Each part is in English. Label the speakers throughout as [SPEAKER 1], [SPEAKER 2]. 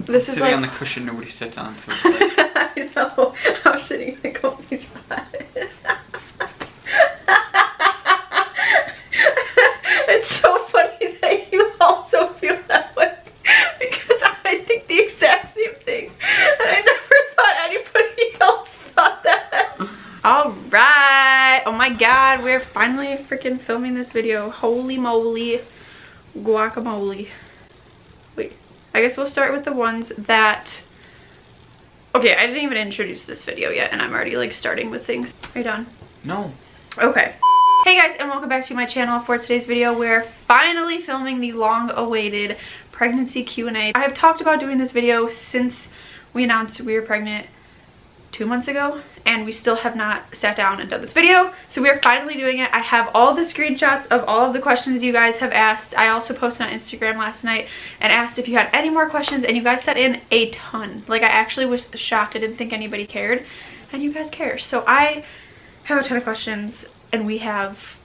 [SPEAKER 1] This is
[SPEAKER 2] sitting
[SPEAKER 1] like...
[SPEAKER 2] on the cushion nobody sits on, so it's like...
[SPEAKER 1] I know. I'm sitting in the Cody's spot. It's so funny that you also feel that way because I think the exact same thing, and I never thought anybody else thought that. All right. Oh my God, we're finally freaking filming this video. Holy moly, guacamole. Wait, I guess we'll start with the ones that... Okay, I didn't even introduce this video yet, and I'm already like starting with things. Are you done?
[SPEAKER 2] No.
[SPEAKER 1] Okay. Hey guys, and welcome back to my channel. For today's video, we're finally filming the long-awaited pregnancy Q&A. I have talked about doing this video since we announced we were pregnant 2 months ago, and we still have not sat down and done this video, so we are finally doing it. I have all the screenshots of all of the questions you guys have asked. I also posted on Instagram last night and asked if you had any more questions, and you guys sent in a ton. Like, I actually was shocked. I didn't think anybody cared, and you guys care. So I have a ton of questions, and we have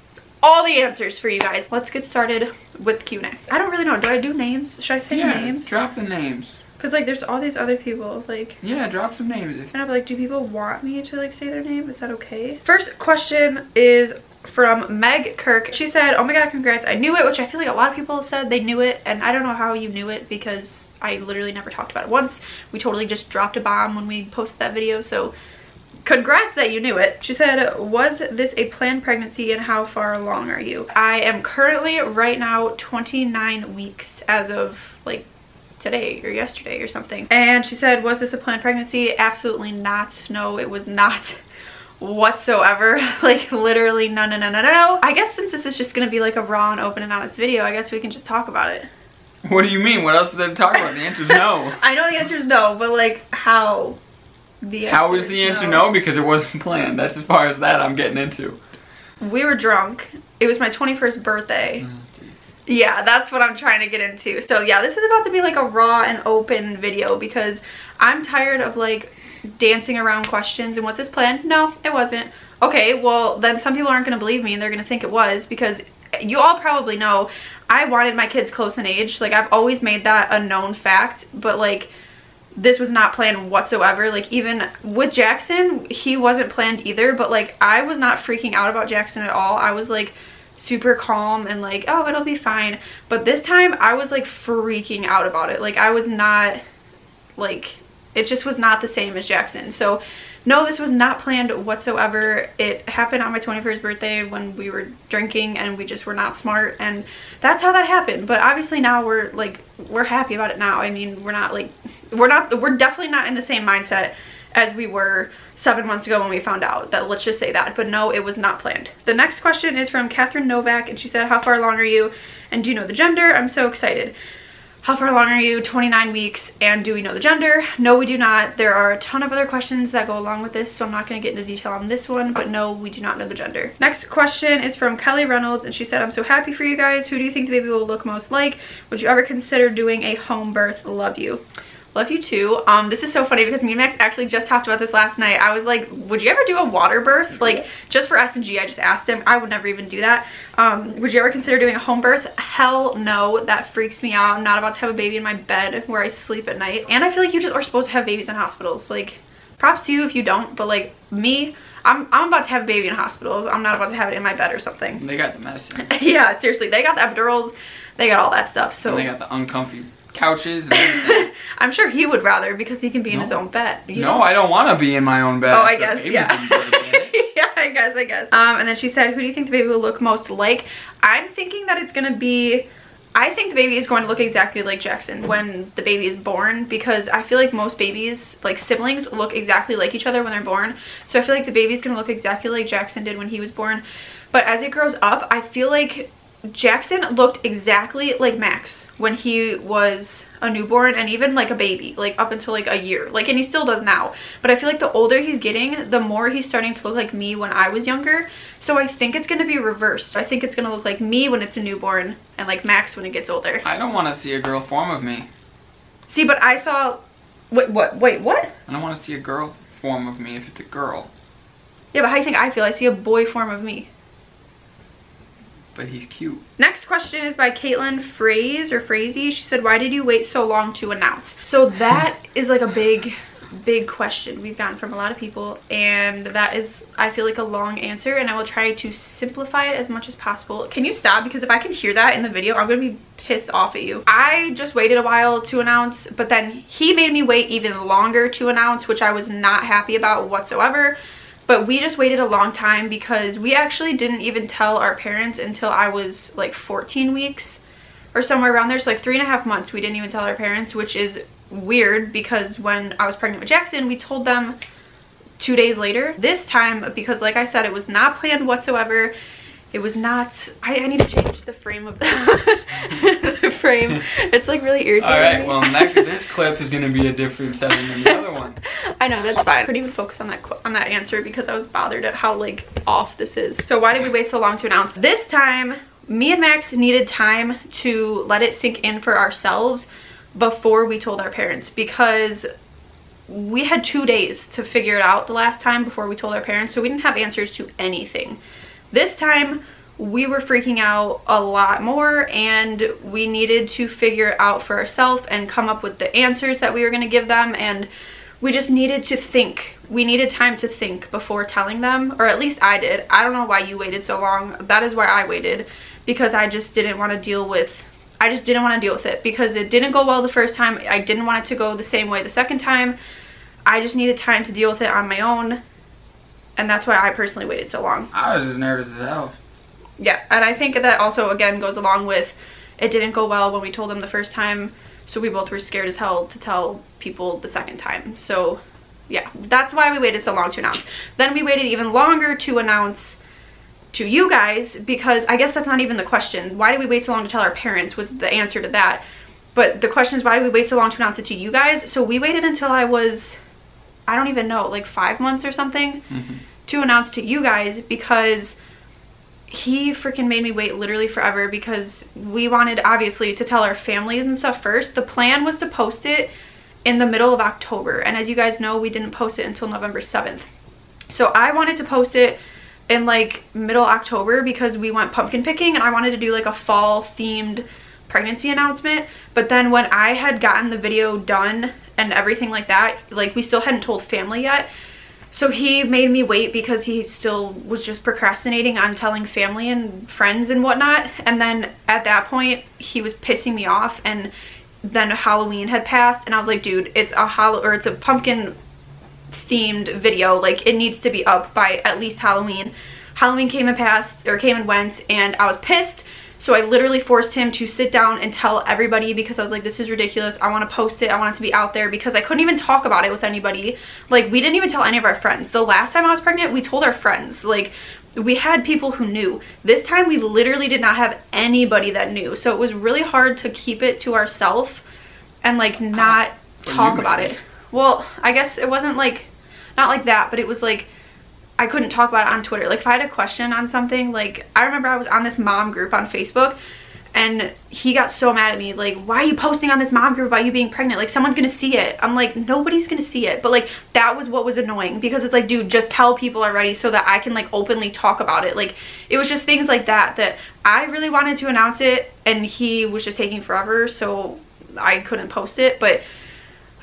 [SPEAKER 1] all the answers for you guys. Let's get started with Q&A. I don't really know. Do I do names? Should I say names?
[SPEAKER 2] Drop the names.
[SPEAKER 1] Because, like, there's all these other people, like...
[SPEAKER 2] Yeah, drop some names.
[SPEAKER 1] And I'll be like, do people want me to, like, say their name? Is that okay? First question is from Meg Kirk. She said, oh my God, congrats. I knew it, which I feel like a lot of people said they knew it. And I don't know how you knew it because I literally never talked about it once. We totally just dropped a bomb when we posted that video, so... Congrats that you knew it. She said, was this a planned pregnancy and how far along are you? I am currently right now 29 weeks as of like today or yesterday or something. And she said, was this a planned pregnancy? Absolutely not. No, it was not whatsoever. Like literally no. I guess since this is just gonna be like a raw and open and honest video, I guess we can just talk about it.
[SPEAKER 2] What do you mean? What else is there to talk about? The answer is no.
[SPEAKER 1] I know the answer is no, but like how?
[SPEAKER 2] How is the answer no? Because it wasn't planned. That's as far as that I'm getting into.
[SPEAKER 1] We were drunk. It was my 21st birthday. Yeah, that's what I'm trying to get into. So yeah, this is about to be like a raw and open video because I'm tired of like dancing around questions. And was this planned? No, it wasn't. Okay, well then some people aren't going to believe me and they're going to think it was because you all probably know I wanted my kids close in age. Like I've always made that a known fact, but like this was not planned whatsoever. Like even with Jackson, he wasn't planned either, but like I was not freaking out about Jackson at all. I was like super calm and like, oh, it'll be fine. But this time I was like freaking out about it. Like I was not like, it just was not the same as Jackson. So no, this was not planned whatsoever. It happened on my 21st birthday when we were drinking and we just were not smart, and that's how that happened. But obviously now we're happy about it now. I mean, we're definitely not in the same mindset as we were 7 months ago when we found out. That, let's just say that. But no, it was not planned. The next question is from Catherine Novak, and she said, how far along are you and do you know the gender? I'm so excited. How far along are you? 29 weeks. And do we know the gender? No, we do not. There are a ton of other questions that go along with this, so I'm not going to get into detail on this one, but no, we do not know the gender. Next question is from Kelly Reynolds, and she said, I'm so happy for you guys. Who do you think the baby will look most like? Would you ever consider doing a home birth? Love you. Love you too. This is so funny because me and Max actually just talked about this last night. I was like, would you ever do a water birth? Like, just for S&G, I just asked him. I would never even do that. Would you ever consider doing a home birth? Hell no. That freaks me out. I'm not about to have a baby in my bed where I sleep at night. And I feel like you just are supposed to have babies in hospitals. Like, props to you if you don't, but like, me, I'm about to have a baby in hospitals. I'm not about to have it in my bed or something.
[SPEAKER 2] They got the medicine.
[SPEAKER 1] Yeah, seriously. They got the epidurals. They got all that stuff. So
[SPEAKER 2] and they got the uncomfy couches and everything.
[SPEAKER 1] I'm sure he would rather because he can be in his own bed.
[SPEAKER 2] No, I don't want to be in my own bed.
[SPEAKER 1] Oh, I guess, yeah. Yeah, I guess. And then she said, who do you think the baby will look most like? I'm thinking that it's going to be... I think the baby is going to look exactly like Jackson when the baby is born, because I feel like most babies, like siblings, look exactly like each other when they're born. So I feel like the baby's going to look exactly like Jackson did when he was born. But as it grows up, I feel like Jackson looked exactly like Max when he was a newborn and even like a baby, like up until like a year, like, and he still does now. But I feel like the older he's getting, the more he's starting to look like me when I was younger. So I think it's going to be reversed. I think it's going to look like me when it's a newborn and like Max when it gets older.
[SPEAKER 2] I don't want to see a girl form of me.
[SPEAKER 1] See, but I saw... Wait, what?
[SPEAKER 2] I don't want to see a girl form of me if it's a girl.
[SPEAKER 1] Yeah, but how do you think I feel? I see a boy form of me.
[SPEAKER 2] but he's cute.
[SPEAKER 1] Next question is by Caitlin Frazee. She said, why did you wait so long to announce? So that is like a big question we've gotten from a lot of people, and that is, I feel like, a long answer, and I will try to simplify it as much as possible. Can you stop? Because if I can hear that in the video, I'm gonna be pissed off at you. I just waited a while to announce, but then he made me wait even longer to announce, which I was not happy about whatsoever. But we just waited a long time because we actually didn't even tell our parents until I was like 14 weeks or somewhere around there. So like 3.5 months we didn't even tell our parents, which is weird because when I was pregnant with Jackson, we told them 2 days later. This time, because like I said, it was not planned whatsoever. It was not, I need to change the frame of the frame. It's like really irritating.
[SPEAKER 2] Alright, well this clip is gonna be a different setting than the other one.
[SPEAKER 1] I know, that's fine. I couldn't even focus on that answer because I was bothered at how like off this is. So why did we wait so long to announce? This time, me and Max needed time to let it sink in for ourselves before we told our parents, because we had 2 days to figure it out the last time before we told our parents, so we didn't have answers to anything. This time we were freaking out a lot more, and we needed to figure it out for ourselves and come up with the answers that we were going to give them, and we just needed to think. We needed time to think before telling them, or at least I did. I don't know why you waited so long. That is why I waited, because I just didn't want to deal with it because it didn't go well the first time. I didn't want it to go the same way the second time. I just needed time to deal with it on my own, and that's why I personally waited so long.
[SPEAKER 2] I was just nervous as hell.
[SPEAKER 1] Yeah, and I think that also again goes along with it didn't go well when we told them the first time, so we both were scared as hell to tell people the second time. So yeah, that's why we waited so long to announce. Then we waited even longer to announce to you guys, because I guess that's not even the question. Why did we wait so long to tell our parents was the answer to that. But the question is, why did we wait so long to announce it to you guys? So we waited until I was, I don't even know, like 5 months or something to announce to you guys, because he freaking made me wait literally forever, because we wanted obviously to tell our families and stuff first. The plan was to post it in the middle of October, and as you guys know, we didn't post it until November 7th. So I wanted to post it in like middle October because we went pumpkin picking, and I wanted to do like a fall themed pregnancy announcement. But then when I had gotten the video done and everything like that, like we still hadn't told family yet. So he made me wait because he still was just procrastinating on telling family and friends and whatnot. And then at that point he was pissing me off, and then Halloween had passed, and I was like, dude, it's a pumpkin themed video, like it needs to be up by at least Halloween. Halloween came and went, and I was pissed. So I literally forced him to sit down and tell everybody, because I was like, this is ridiculous. I want to post it. I want it to be out there, because I couldn't even talk about it with anybody. Like, we didn't even tell any of our friends. The last time I was pregnant, we told our friends. Like, we had people who knew. This time we literally did not have anybody that knew. So it was really hard to keep it to ourselves and like not talk about it. Well, I guess it wasn't like, not like that, but it was like, I couldn't talk about it on Twitter. Like if I had a question on something, like I remember I was on this mom group on Facebook, and he got so mad at me, like, why are you posting on this mom group about you being pregnant? Like, someone's gonna see it. I'm like, nobody's gonna see it. But like, that was what was annoying, because it's like, dude, just tell people already so that I can like openly talk about it. Like, it was just things like that that I really wanted to announce it, and he was just taking forever, so I couldn't post it. But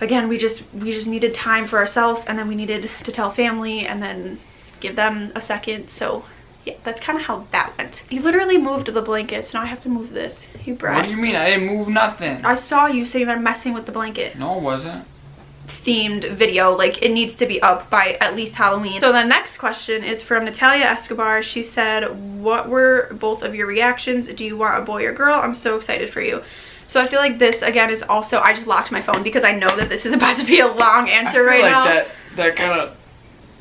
[SPEAKER 1] again, we just needed time for ourselves, and then we needed to tell family and then give them a second. So yeah, that's kind of how that went. You literally moved the blankets. Now I have to move this. You brat.
[SPEAKER 2] What do you mean? I didn't move nothing.
[SPEAKER 1] I saw you sitting there messing with the blanket.
[SPEAKER 2] No, it wasn't.
[SPEAKER 1] Themed video, like it needs to be up by at least Halloween. So the next question is from Natalia Escobar. She said, what were both of your reactions? Do you want a boy or girl? I'm so excited for you. So I feel like this again is also, I just locked my phone because I know that this is about to be a long answer right now. I feel like
[SPEAKER 2] that kind of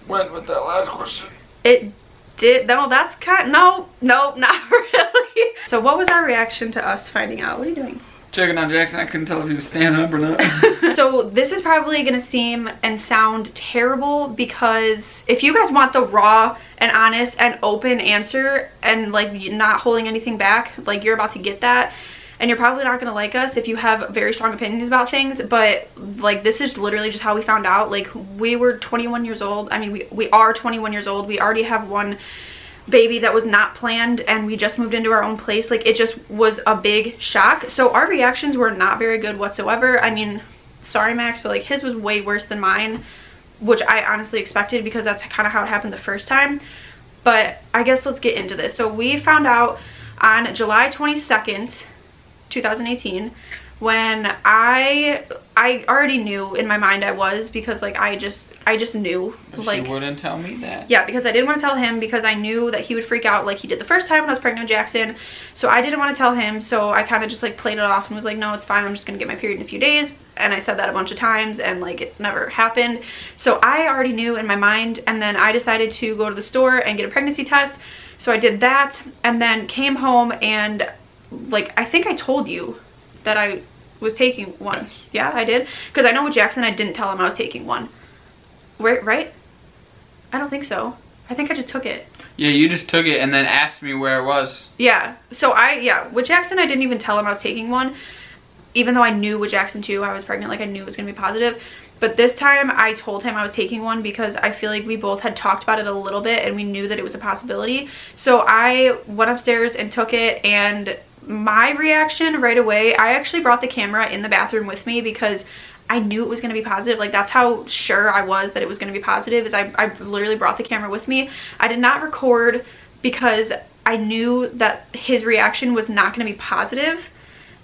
[SPEAKER 2] went with that last question.
[SPEAKER 1] It did. No, that's kind, no, not really. So what was our reaction to us finding out? What are you doing?
[SPEAKER 2] Checking on Jackson. I couldn't tell if he was standing up or not.
[SPEAKER 1] So this is probably gonna seem and sound terrible, because if you guys want the raw and honest and open answer and like not holding anything back, like you're about to get that. And you're probably not gonna like us if you have very strong opinions about things, but like this is literally just how we found out. Like we were 21 years old. I mean, we are 21 years old. We already have one baby that was not planned and we just moved into our own place. Like, it just was a big shock. So our reactions were not very good whatsoever. I mean, sorry Max, but like his was way worse than mine, which I honestly expected because that's kind of how it happened the first time. But I guess let's get into this. So we found out on July 22nd, 2018, when I already knew in my mind I was, because like I just knew. Like,
[SPEAKER 2] she wouldn't tell me that.
[SPEAKER 1] Yeah, because I didn't want to tell him because I knew that he would freak out like he did the first time when I was pregnant with Jackson. So I didn't want to tell him, so I kind of just like played it off and was like, no, it's fine, I'm just gonna get my period in a few days. And I said that a bunch of times and like it never happened. So I already knew in my mind, and then I decided to go to the store and get a pregnancy test. So I did that and then came home, and like I think I told you that I was taking one. Yes. Yeah, I did. Because I know with Jackson I didn't tell him I was taking one. Right? I don't think so. I think I just took it.
[SPEAKER 2] Yeah, you just took it and then asked me where it was.
[SPEAKER 1] Yeah. So with Jackson I didn't even tell him I was taking one. Even though I knew with Jackson too I was pregnant, like I knew it was going to be positive. But this time I told him I was taking one because I feel like we both had talked about it a little bit and we knew that it was a possibility. So I went upstairs and took it, and my reaction right away, I actually brought the camera in the bathroom with me because I knew it was going to be positive. Like, that's how sure I was that it was going to be positive, is I literally brought the camera with me. I did not record because I knew that his reaction was not going to be positive.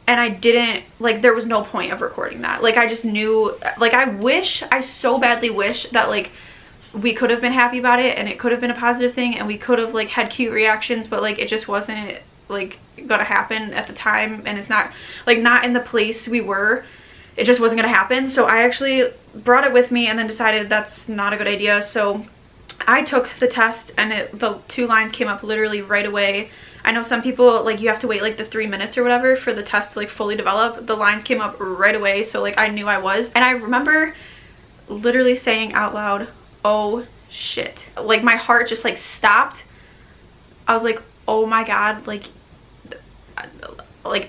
[SPEAKER 1] And I didn't, like, there was no point of recording that. Like, I just knew, like, I so badly wish that, like, we could have been happy about it and it could have been a positive thing and we could have, like, had cute reactions, but, like, it just wasn't, like, gonna happen at the time, and it's not, like, not in the place we were. It just wasn't gonna happen. So I actually brought it with me and then decided that's not a good idea. So I took the test and the 2 lines came up literally right away. I know some people, like, you have to wait like the 3 minutes or whatever for the test to like fully develop. The lines came up right away, so like I knew I was. And I remember literally saying out loud, oh shit. Like, my heart just like stopped. I was like, oh my god, like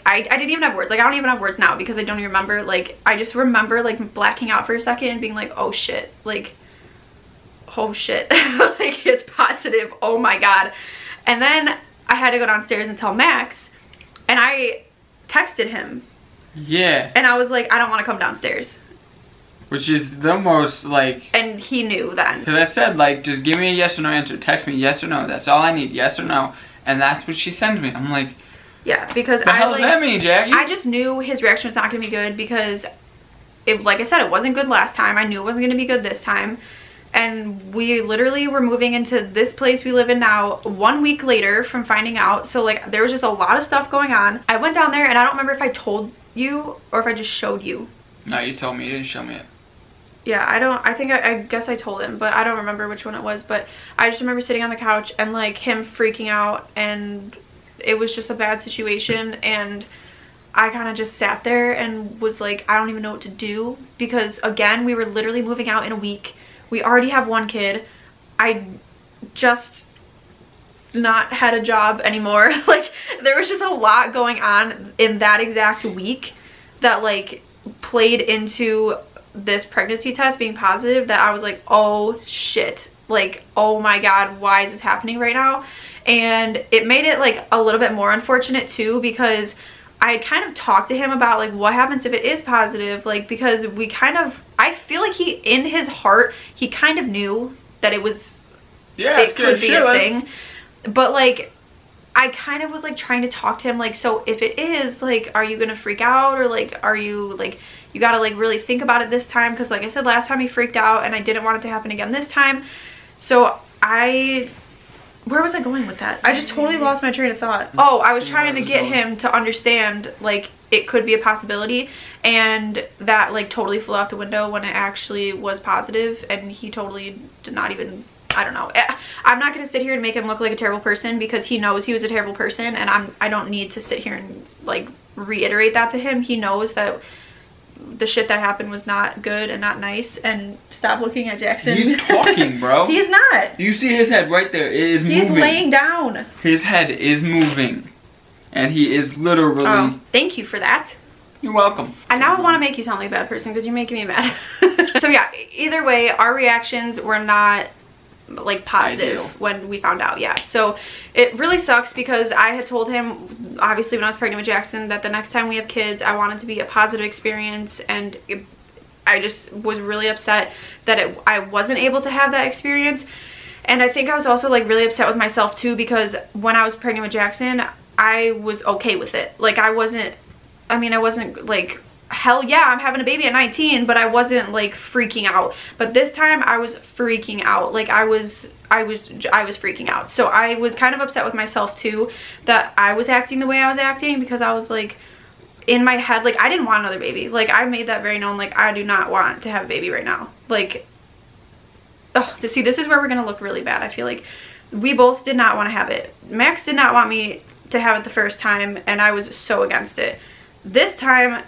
[SPEAKER 1] I didn't even have words. Like, I don't even have words now because I don't even remember. Like, I just remember like blacking out for a second and being like, oh shit, like, oh shit. Like, it's positive, oh my god. And then I had to go downstairs and tell Max, and I texted him.
[SPEAKER 2] Yeah.
[SPEAKER 1] And I was like, I don't want to come downstairs.
[SPEAKER 2] Which is the most, like...
[SPEAKER 1] And he knew then.
[SPEAKER 2] Because I said, like, just give me a yes or no answer. Text me yes or no. That's all I need, yes or no. And that's what she sends me. I'm like...
[SPEAKER 1] Yeah, because
[SPEAKER 2] what the hell does that mean, Jackie?
[SPEAKER 1] I just knew his reaction was not going to be good because, like I said, it wasn't good last time. I knew it wasn't going to be good this time. And we literally were moving into this place we live in now 1 week later from finding out. So like, there was just a lot of stuff going on. I went down there and I don't remember if I told you or if I just showed you.
[SPEAKER 2] No, you told me. You didn't show me it.
[SPEAKER 1] Yeah, I guess I told him, but I don't remember which one it was. But I just remember sitting on the couch and like him freaking out, and it was just a bad situation. And I kind of just sat there and was like, I don't even know what to do, because again, we were literally moving out in a week. We already have 1 kid. I just not had a job anymore. Like, there was just a lot going on in that exact week that like played into this pregnancy test being positive, that I was like, oh shit, like, oh my god, why is this happening right now? And it made it like a little bit more unfortunate too, because I had kind of talked to him about like what happens if it is positive, like, because we kind of, I feel like he, in his heart, he kind of knew that it was,
[SPEAKER 2] yeah, it could be a thing,
[SPEAKER 1] but like I kind of was like trying to talk to him like, so if it is, like, are you gonna freak out, or like, are you like, you gotta like really think about it this time, because like I said, last time he freaked out and I didn't want it to happen again this time. So where was I going with that? I just totally lost my train of thought. Oh, I was trying to get him to understand like it could be a possibility, and that like totally flew out the window when it actually was positive, and he totally did not even, I don't know. I'm not going to sit here and make him look like a terrible person, because he knows he was a terrible person, and I don't need to sit here and like reiterate that to him. He knows that the shit that happened was not good and not nice. And stop looking at Jackson.
[SPEAKER 2] He's talking, bro.
[SPEAKER 1] He's not.
[SPEAKER 2] You see his head right there. It is moving.
[SPEAKER 1] He's laying down.
[SPEAKER 2] His head is moving. And he is literally...
[SPEAKER 1] Oh, thank you for that.
[SPEAKER 2] You're welcome.
[SPEAKER 1] And now I want to make you sound like a bad person because you're making me mad. So yeah, either way, our reactions were not like positive when we found out. Yeah, so it really sucks because I had told him, obviously when I was pregnant with Jackson, that the next time we have kids I want it to be a positive experience, and I just was really upset that I wasn't able to have that experience. And I think I was also like really upset with myself too, because when I was pregnant with Jackson I was okay with it. Like I wasn't like, hell yeah, I'm having a baby at 19, but I wasn't like freaking out. But this time I was freaking out. Like I was freaking out. So I was kind of upset with myself too that I was acting the way I was acting, because I was like, in my head, like I didn't want another baby. Like I made that very known, like I do not want to have a baby right now. Like, oh, see, this is where we're gonna look really bad. I feel like we both did not want to have it. Max did not want me to have it the first time, and I was so against it. This time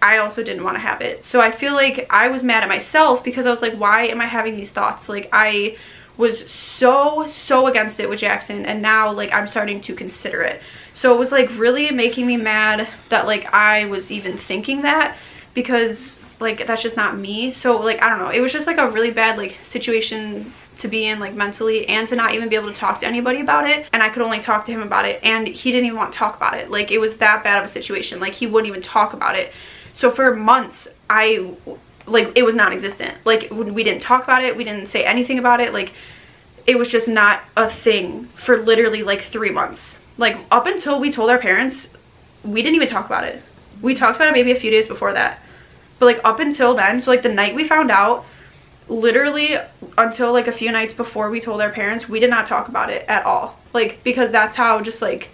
[SPEAKER 1] I also didn't want to have it. So I feel like I was mad at myself because I was like, why am I having these thoughts? Like I was so against it with Jackson, and now like I'm starting to consider it. So it was like really making me mad that like I was even thinking that, because like that's just not me. So like I don't know, it was just like a really bad like situation to be in, like mentally, and to not even be able to talk to anybody about it. And I could only talk to him about it, and he didn't even want to talk about it. Like it was that bad of a situation. Like he wouldn't even talk about it. So for months it was non-existent. Like we didn't talk about it, we didn't say anything about it. Like it was just not a thing for literally like 3 months. Like up until we told our parents, we didn't even talk about it. We talked about it maybe a few days before that, but like up until then, so like the night we found out, literally until like a few nights before we told our parents, we did not talk about it at all. Like because that's how just like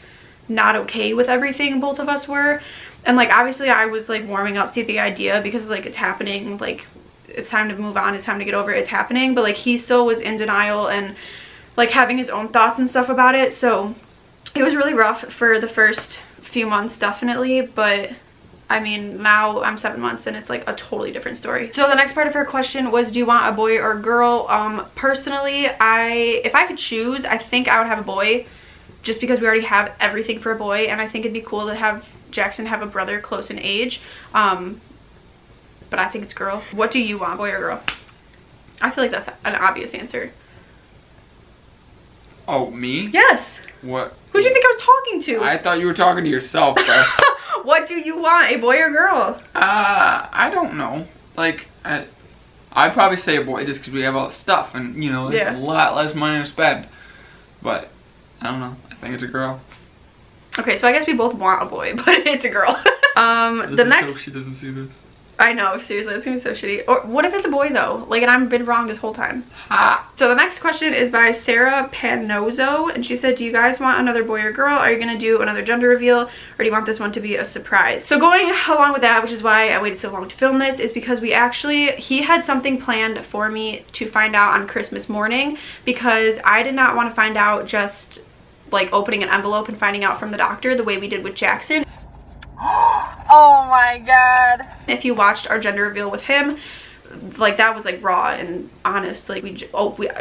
[SPEAKER 1] not okay with everything both of us were. And like obviously I was like warming up to the idea because like it's happening, like it's time to move on, it's time to get over it, it's happening. But like he still was in denial and like having his own thoughts and stuff about it. So it was really rough for the first few months, definitely. But I mean, now I'm 7 months and it's like a totally different story. So the next part of her question was, do you want a boy or a girl? Personally, if I could choose, I think I would have a boy, just because we already have everything for a boy, and I think it'd be cool to have Jackson have a brother close in age. But I think it's girl. What do you want, boy or girl? I feel like that's an obvious answer.
[SPEAKER 2] Oh, me?
[SPEAKER 1] Yes.
[SPEAKER 2] What?
[SPEAKER 1] Who do you think I was talking to?
[SPEAKER 2] I thought you were talking to yourself, bro.
[SPEAKER 1] What do you want, a boy or girl?
[SPEAKER 2] I don't know. Like, I'd probably say a boy just because we have all the stuff and, you know, there's a lot less money to spend. But, I don't know. I think it's a girl.
[SPEAKER 1] Okay, so I guess we both want a boy, but it's a girl. The next...
[SPEAKER 2] hope she doesn't see this.
[SPEAKER 1] I know, seriously, it's gonna be so shitty. Or what if it's a boy though? Like, and I've been wrong this whole time. Ha! So the next question is by Sarah Panozo, and she said, do you guys want another boy or girl? Are you gonna do another gender reveal, or do you want this one to be a surprise? So going along with that, which is why I waited so long to film this, is because he had something planned for me to find out on Christmas morning, because I did not want to find out just like opening an envelope and finding out from the doctor the way we did with Jackson. Oh my god. If you watched our gender reveal with him, like that was like raw and honest. Like we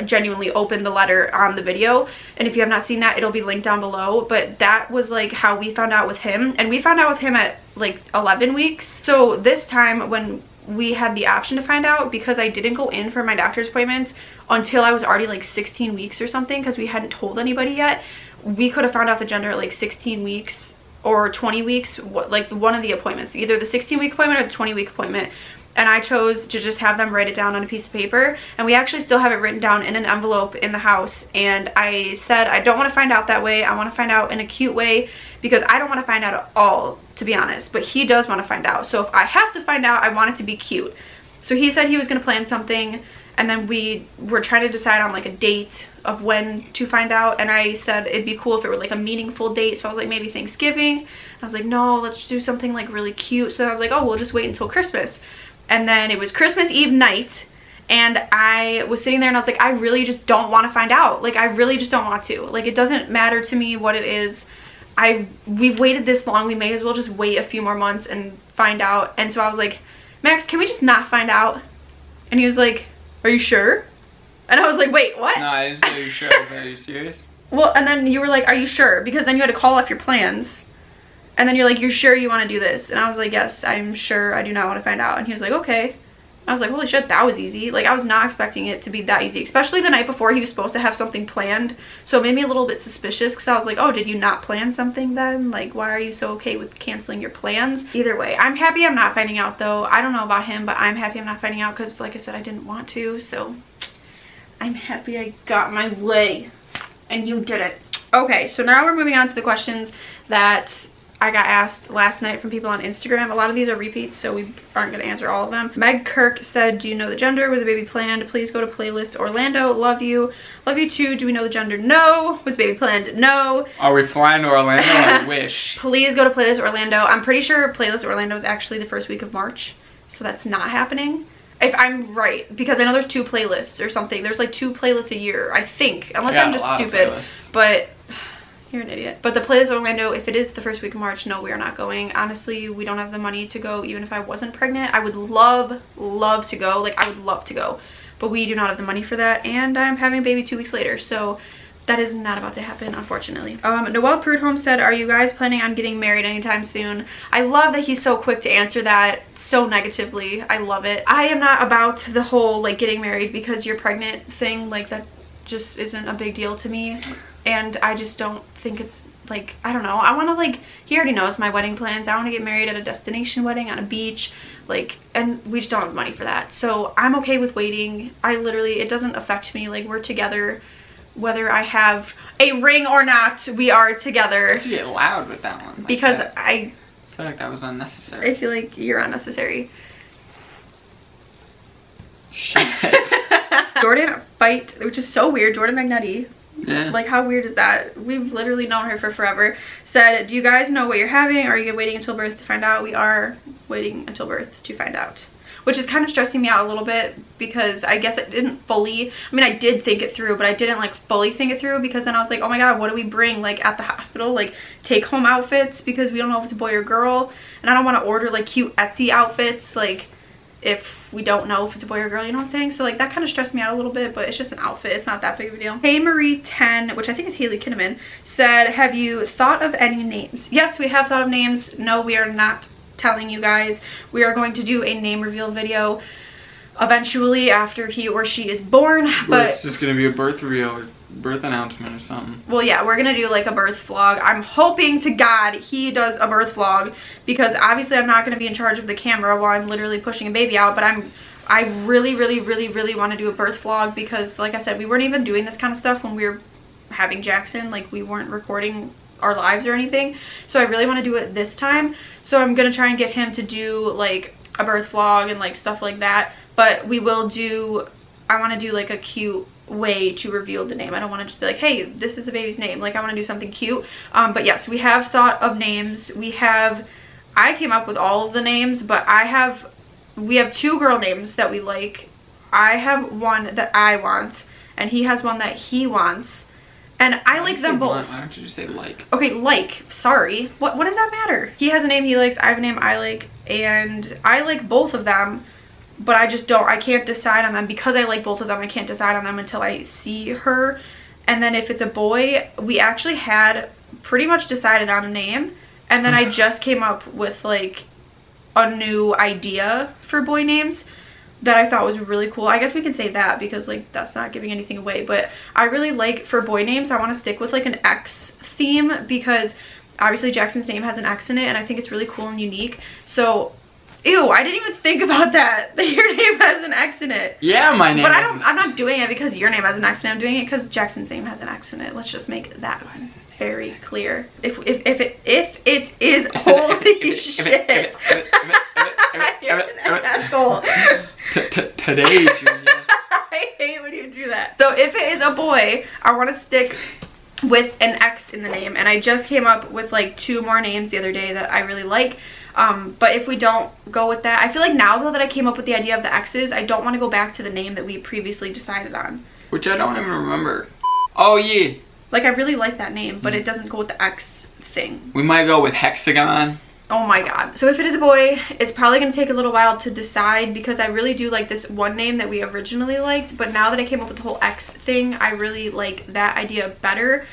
[SPEAKER 1] genuinely opened the letter on the video, and if you have not seen that, it'll be linked down below. But that was like how we found out with him, and we found out with him at like 11 weeks. So this time when we had the option to find out, because I didn't go in for my doctor's appointments until I was already like 16 weeks or something, because we hadn't told anybody yet, we could have found out the gender at like 16 weeks or 20 weeks, like one of the appointments, either the 16-week appointment or the 20-week appointment. And I chose to just have them write it down on a piece of paper, and we actually still have it written down in an envelope in the house. And I said I don't want to find out that way, I want to find out in a cute way, because I don't want to find out at all, to be honest, but he does want to find out. So if I have to find out, I want it to be cute. So he said he was going to plan something, and then we were trying to decide on like a date of when to find out, and I said it'd be cool if it were like a meaningful date. So I was like, maybe Thanksgiving. And I was like, no, let's do something like really cute. So I was like, oh, we'll just wait until Christmas. And then it was Christmas Eve night, and I was sitting there and I was like, I really just don't want to find out. Like, I really just don't want to. Like, it doesn't matter to me what it is. We've waited this long, we may as well just wait a few more months and find out. And so I was like, Max, can we just not find out? And he was like, are you sure? And I was like, wait, what?
[SPEAKER 2] No, I didn't say, are you sure? Are you serious?
[SPEAKER 1] Well, and then you were like, are you sure? Because then you had to call off your plans. And then you're like, you're sure you want to do this? And I was like, yes, I'm sure I do not want to find out. And he was like, okay. I was like, holy shit, that was easy. Like, I was not expecting it to be that easy, especially the night before he was supposed to have something planned. So it made me a little bit suspicious because I was like, oh, did you not plan something then? Like, why are you so okay with canceling your plans? Either way, I'm happy I'm not finding out though. I don't know about him, but I'm happy I'm not finding out because, like I said, I didn't want to. So I'm happy I got my way and you did it. Okay, so now we're moving on to the questions that I got asked last night from people on Instagram. A lot of these are repeats, so we aren't going to answer all of them. Meg Kirk said, do you know the gender? Was a baby planned? Please go to playlist Orlando. Love you. Love you too. Do we know the gender? No. Was baby planned? No.
[SPEAKER 2] Are we flying to Orlando? I wish.
[SPEAKER 1] Please go to playlist Orlando. I'm pretty sure playlist Orlando is actually the first week of March, so that's not happening. If I'm right, because I know there's 2 playlists or something. There's like 2 playlists a year, I think, unless I'm just stupid. But you're an idiot. But the playlist Orlando, if it is the first week of March, no, we are not going. Honestly, we don't have the money to go. Even if I wasn't pregnant, I would love to go. Like, I would love to go. But we do not have the money for that. And I'm having a baby 2 weeks later. So that is not about to happen, unfortunately. Noelle Prudhomme said, are you guys planning on getting married anytime soon? I love that he's so quick to answer that so negatively. I love it. I am not about the whole, like, getting married because you're pregnant thing. Like, that just isn't a big deal to me. And I just don't think it's, like, I don't know. I want to, like, he already knows my wedding plans. I want to get married at a destination wedding on a beach, like, and we just don't have money for that. So I'm okay with waiting. I literally, it doesn't affect me. Like, we're together. Whether I have a ring or not, we are together.
[SPEAKER 2] Why'd you get loud with that one? Like
[SPEAKER 1] because
[SPEAKER 2] that? I feel like that was unnecessary.
[SPEAKER 1] I feel like you're unnecessary.
[SPEAKER 2] Shit.
[SPEAKER 1] Jordan Fight, which is so weird. Jordan Magnetti.
[SPEAKER 2] Yeah.
[SPEAKER 1] Like, how weird is that? We've literally known her for forever. Said, do you guys know what you're having? Or are you waiting until birth to find out? We are waiting until birth to find out. Which is kind of stressing me out a little bit because I guess I didn't fully, I mean, I did think it through, but I didn't like fully think it through because then I was like, oh my god, what do we bring like at the hospital? Like take home outfits because we don't know if it's a boy or girl. And I don't want to order like cute Etsy outfits like if we don't know if it's a boy or girl, you know what I'm saying? So like that kind of stressed me out a little bit, but it's just an outfit. It's not that big of a deal. Hey Marie 10, which I think is Haley Kinnaman, said, have you thought of any names? Yes, we have thought of names. No, we are not telling you guys. We are going to do a name reveal video eventually after he or she is born, but
[SPEAKER 2] it's just gonna be a birth reveal or birth announcement or something. Well,
[SPEAKER 1] yeah, we're gonna do like a birth vlog. I'm hoping to God he does a birth vlog because obviously I'm not gonna be in charge of the camera while I'm literally pushing a baby out, but I really want to do a birth vlog because like I said, we weren't even doing this kind of stuff when we were having Jackson. Like we weren't recording our lives or anything, so I really want to do it this time. So I'm gonna try and get him to do like a birth vlog and like stuff like that, but we will do, I want to do like a cute way to reveal the name. I don't want to just be like, hey, this is the baby's name. Like I want to do something cute. But yes, we have thought of names. I came up with all of the names, but we have 2 girl names that we like. I have one that I want and he has one that he wants. And I like them both.
[SPEAKER 2] Why don't you just say like?
[SPEAKER 1] Okay, like. Sorry. What does that matter? He has a name he likes, I have a name I like, and I like both of them, but I can't decide on them because I like both of them. I can't decide on them until I see her. And then if it's a boy, we actually had pretty much decided on a name, and then I just came up with like a new idea for boy names that I thought was really cool. I guess we can say that because like that's not giving anything away, but I really like for boy names, I want to stick with like an X theme because obviously Jackson's name has an X in it and I think it's really cool and unique. So ew, I didn't even think about that your name has an X in it.
[SPEAKER 2] Yeah, my name.
[SPEAKER 1] But I'm not doing it because your name has an X in it. I'm doing it because Jackson's name has an X in it. Let's just make that very clear. If it is holy shit. You're an asshole.
[SPEAKER 2] Today, Junior.
[SPEAKER 1] I hate when you do that. So if it is a boy, I want to stick with an X in the name, and I just came up with like 2 more names the other day that I really like. But if we don't go with that, I feel like now though that I came up with the idea of the X's, I don't want to go back to the name that we previously decided on.
[SPEAKER 2] Which I don't even remember. Oh yeah.
[SPEAKER 1] Like I really like that name, but it doesn't go with the X thing.
[SPEAKER 2] We might go with hexagon.
[SPEAKER 1] Oh my god. So if it is a boy, it's probably going to take a little while to decide because I really do like this one name that we originally liked, but now that I came up with the whole X thing, I really like that idea better.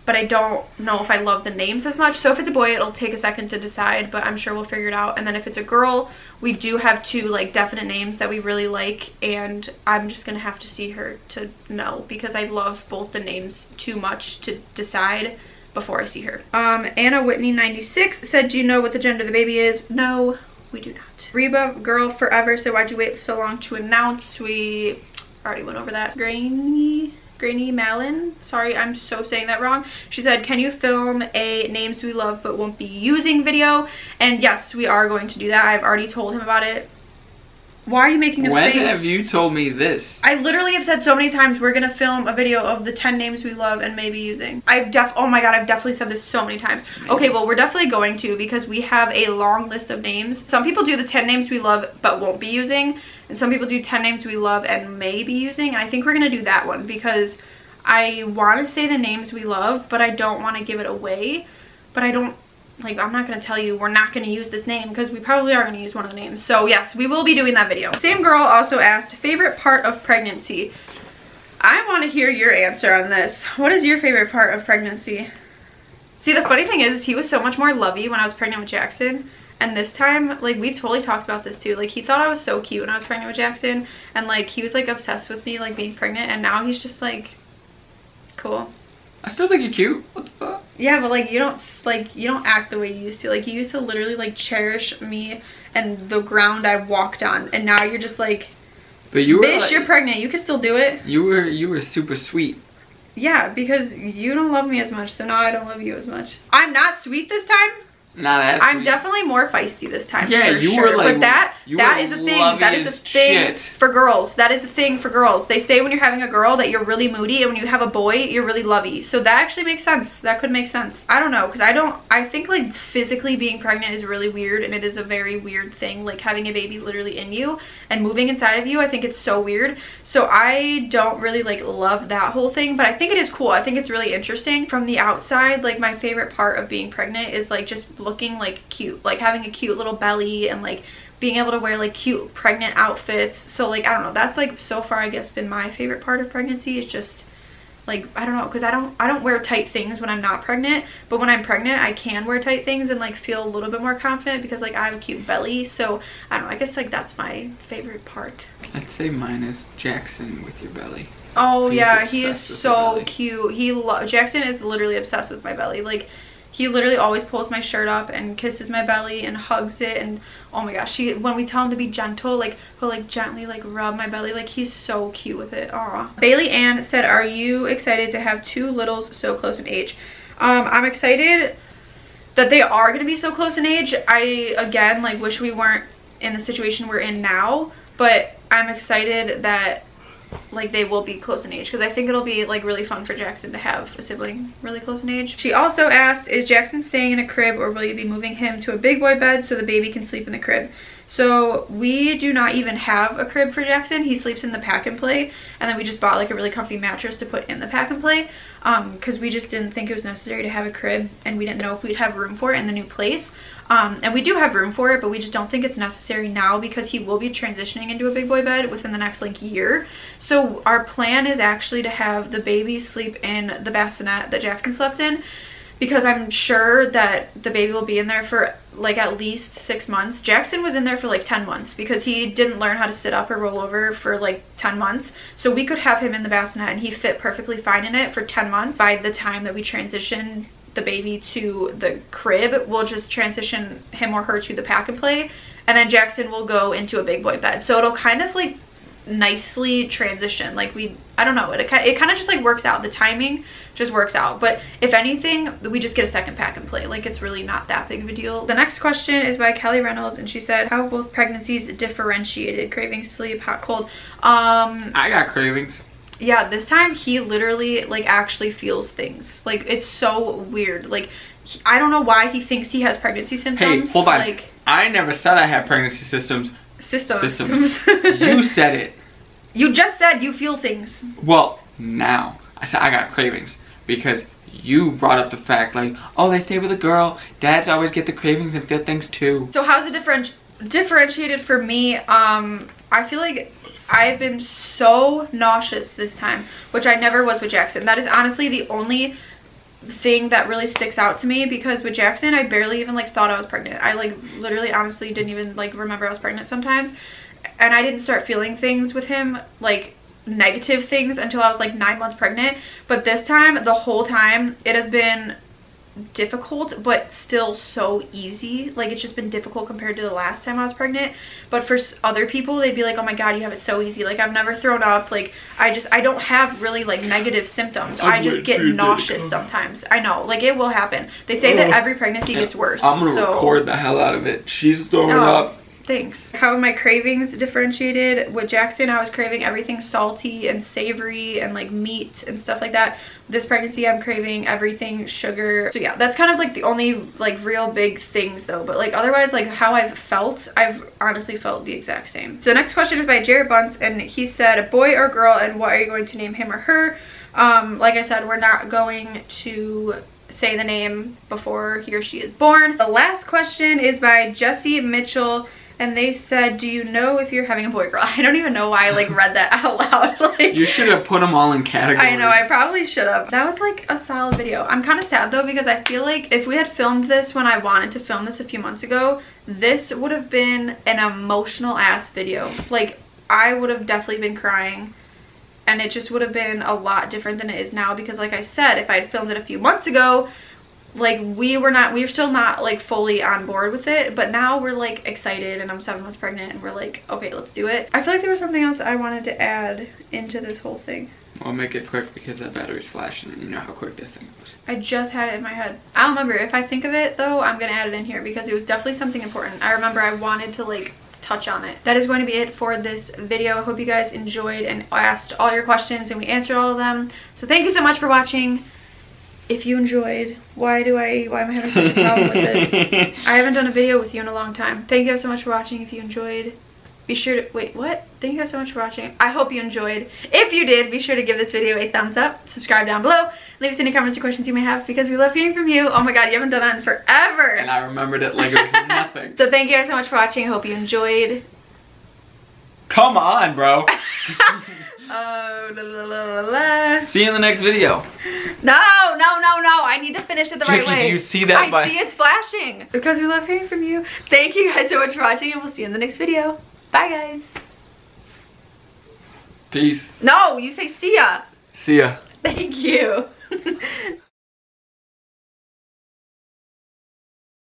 [SPEAKER 1] but I don't know if I love the names as much. So if it's a boy, it'll take a second to decide, but I'm sure we'll figure it out. And then if it's a girl, we do have 2 like definite names that we really like, and I'm just gonna have to see her to know, because I love both the names too much to decide before I see her. Anna Whitney 96 said, do you know what the gender of the baby is? No, we do not. Reba Girl Forever said, why'd you wait so long to announce? We already went over that. Grainy Malin, sorry, I'm so saying that wrong. She said, can you film a names we love but won't be using video? And yes, we are going to do that. I've already told him about it. Why are you making a face?
[SPEAKER 2] When have you told me this?
[SPEAKER 1] I literally have said so many times we're gonna film a video of the 10 names we love and maybe using. Oh my god, I've definitely said this so many times. Maybe. Okay, well, we're definitely going to, because we have a long list of names. Some people do the 10 names we love but won't be using, and some people do 10 names we love and may be using, and I think we're gonna do that one because I want to say the names we love, but I don't want to give it away. But I don't, like, I'm not going to tell you we're not going to use this name, because we probably are going to use one of the names. So yes, we will be doing that video. Same girl also asked, favorite part of pregnancy? I want to hear your answer on this. What is your favorite part of pregnancy? See, the funny thing is, he was so much more lovey when I was pregnant with Jackson. And this time, like, we've totally talked about this too. Like, he thought I was so cute when I was pregnant with Jackson. And, like, he was, like, obsessed with me, like, being pregnant. And now he's just, like, cool.
[SPEAKER 2] I still think you're cute. What the fuck?
[SPEAKER 1] Yeah, but like you don't act the way you used to. Like, you used to literally like cherish me and the ground I walked on, and now you're just like, but you were, bitch, like, you're pregnant. You can still do it.
[SPEAKER 2] You were super sweet.
[SPEAKER 1] Yeah, because you don't love me as much, so now I don't love you as much. I'm not sweet this time.
[SPEAKER 2] Nah, that's
[SPEAKER 1] I'm definitely more feisty this time.
[SPEAKER 2] Yeah,
[SPEAKER 1] for
[SPEAKER 2] you
[SPEAKER 1] sure.
[SPEAKER 2] were like,
[SPEAKER 1] but that is a thing. That is a thing for girls. That is a thing for girls. They say when you're having a girl that you're really moody, and when you have a boy, you're really lovey. So that actually makes sense. That could make sense. I don't know, because I think like physically being pregnant is really weird, and it is a very weird thing. Like having a baby literally in you and moving inside of you, I think it's so weird. So I don't really like love that whole thing, but I think it is cool. I think it's really interesting. From the outside, like my favorite part of being pregnant is like just looking like cute, like having a cute little belly and like being able to wear like cute pregnant outfits. So like I don't know, that's like so far I guess been my favorite part of pregnancy. Is just like, I don't know, because I don't wear tight things when I'm not pregnant, but when I'm pregnant I can wear tight things and like feel a little bit more confident because like I have a cute belly. So I don't know, I guess like that's my favorite part.
[SPEAKER 2] I'd say mine is Jackson with your belly.
[SPEAKER 1] Oh yeah, he is so cute. Jackson is literally obsessed with my belly. Like he literally always pulls my shirt up and kisses my belly and hugs it, and oh my gosh, when we tell him to be gentle, like he'll like gently like rub my belly. Like he's so cute with it. Aw. Bailey Ann said, are you excited to have 2 littles so close in age? I'm excited that they are going to be so close in age. I again like wish we weren't in the situation we're in now, but I'm excited that like they will be close in age, because I think it'll be like really fun for Jackson to have a sibling really close in age. She also asked, is Jackson staying in a crib, or will you be moving him to a big boy bed so the baby can sleep in the crib? So we do not even have a crib for Jackson. He sleeps in the pack and play, and then we just bought like a really comfy mattress to put in the pack and play, because we just didn't think it was necessary to have a crib, and we didn't know if we'd have room for it in the new place. And we do have room for it, but we just don't think it's necessary now, because he will be transitioning into a big boy bed within the next like year. So our plan is actually to have the baby sleep in the bassinet that Jackson slept in, because I'm sure that the baby will be in there for like at least 6 months. Jackson was in there for like 10 months because he didn't learn how to sit up or roll over for like 10 months. So we could have him in the bassinet and he fit perfectly fine in it for 10 months. By the time that we transition the baby to the crib, we'll just transition him or her to the pack and play, and then Jackson will go into a big boy bed. So it'll kind of like nicely transition. Like I don't know, it kind of just like works out. The timing just works out. But if anything, we just get a second pack and play. Like it's really not that big of a deal. The next question is by Kelly Reynolds, and she said, how have both pregnancies differentiated? Cravings, sleep, hot, cold?
[SPEAKER 2] I got cravings.
[SPEAKER 1] Yeah, this time he literally like actually feels things. Like it's so weird. Like I don't know why he thinks he has pregnancy symptoms.
[SPEAKER 2] Hey, hold on.
[SPEAKER 1] Like,
[SPEAKER 2] I never said I had pregnancy systems.
[SPEAKER 1] Systems.
[SPEAKER 2] You said it.
[SPEAKER 1] You just said you feel things.
[SPEAKER 2] Well, now I said I got cravings because you brought up the fact like, oh, they stay with a girl. Dads always get the cravings and feel things too.
[SPEAKER 1] So how's it differentiated for me? I feel like I've been so nauseous this time, which I never was with Jackson. That is honestly the only thing that really sticks out to me, because with Jackson, I barely even like thought I was pregnant. I like literally honestly didn't even like remember I was pregnant sometimes. And I didn't start feeling things with him, like negative things, until I was like 9 months pregnant. But this time, the whole time, it has been difficult, but still so easy. Like, it's just been difficult compared to the last time I was pregnant. But for other people, they'd be like, oh my god, you have it so easy. Like, I've never thrown up. Like, I don't have really like negative symptoms. I just get nauseous sometimes. I know, like, it will happen. They say that every pregnancy gets worse.
[SPEAKER 2] I'm gonna record the hell out of it. She's throwing up.
[SPEAKER 1] Thanks. How are my cravings differentiated? With Jackson, I was craving everything salty and savory and like meat and stuff like that. This pregnancy, I'm craving everything sugar. So yeah, that's kind of like the only like real big things though. But like otherwise, like how I've felt, I've honestly felt the exact same. So the next question is by Jared Bunce, and he said, a boy or girl, and what are you going to name him or her? Like I said, we're not going to say the name before he or she is born. The last question is by Jesse Mitchell, and they said, do you know if you're having a boy or girl? I don't even know why I like read that out loud. Like, you
[SPEAKER 2] should have put them all in categories.
[SPEAKER 1] I know, I probably should have. That was like a solid video. I'm kind of sad though, because I feel like if we had filmed this when I wanted to film this a few months ago, this would have been an emotional ass video. Like, I would have definitely been crying, and it just would have been a lot different than it is now, because like I said, if I had filmed it a few months ago, like we're still not like fully on board with it, but now we're like excited, and I'm 7 months pregnant, and we're like, okay, let's do it. I feel like there was something else I wanted to add into this whole thing.
[SPEAKER 2] I'll make it quick because that battery's flashing, and you know how quick this thing goes.
[SPEAKER 1] I just had it in my head. I don't remember. If I think of it though, I'm gonna add it in here, because it was definitely something important. I remember I wanted to like touch on it. That is going to be it for this video. I hope you guys enjoyed and asked all your questions, and we answered all of them. So thank you so much for watching. If you enjoyed, why am I having such a problem with this? I haven't done a video with you in a long time. Thank you guys so much for watching. If you enjoyed, be sure to, wait, what? Thank you guys so much for watching. I hope you enjoyed. If you did, be sure to give this video a thumbs up, subscribe down below, leave us any comments or questions you may have, because we love hearing from you. Oh my god, you haven't done that in forever.
[SPEAKER 2] And I remembered it like it was nothing.
[SPEAKER 1] So thank you guys so much for watching. I hope you enjoyed.
[SPEAKER 2] Come on, bro.
[SPEAKER 1] Oh, la, la, la, la, la.
[SPEAKER 2] See you in the next video.
[SPEAKER 1] No. I need to finish it the right way.
[SPEAKER 2] Do you see that?
[SPEAKER 1] I see it's flashing. Because we love hearing from you. Thank you guys so much for watching, and we'll see you in the next video. Bye, guys.
[SPEAKER 2] Peace.
[SPEAKER 1] No, you say see ya.
[SPEAKER 2] See ya.
[SPEAKER 1] Thank you.